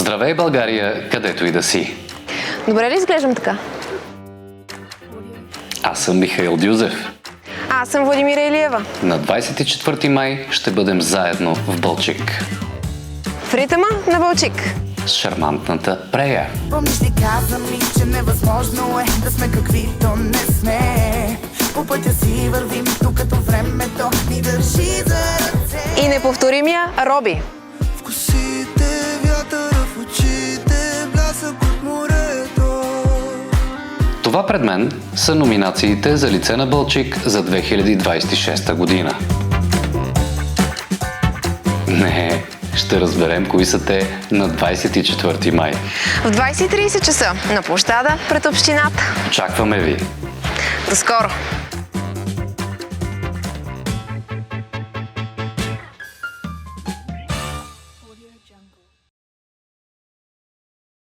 Здравей, България, където и да си! Добре ли изглеждам така? Аз съм Михаил Дюзев. Аз съм Владимира Илиева. На 24 май ще бъдем заедно в Балчик. В ритъма на Балчик. С шармантната Прея. Помниш ли каза ми, че невъзможно е да сме каквито не сме. По пътя си вървим, докато времето ни държи за ръце. И неповторимия Роби. В косите, вятъра в очите, блясък от морето. Това пред мен са номинациите за лице на Балчик за 2026 година. Не, ще разберем кои са те на 24 май. В 20:30 часа на площада пред общината. Очакваме ви! До скоро!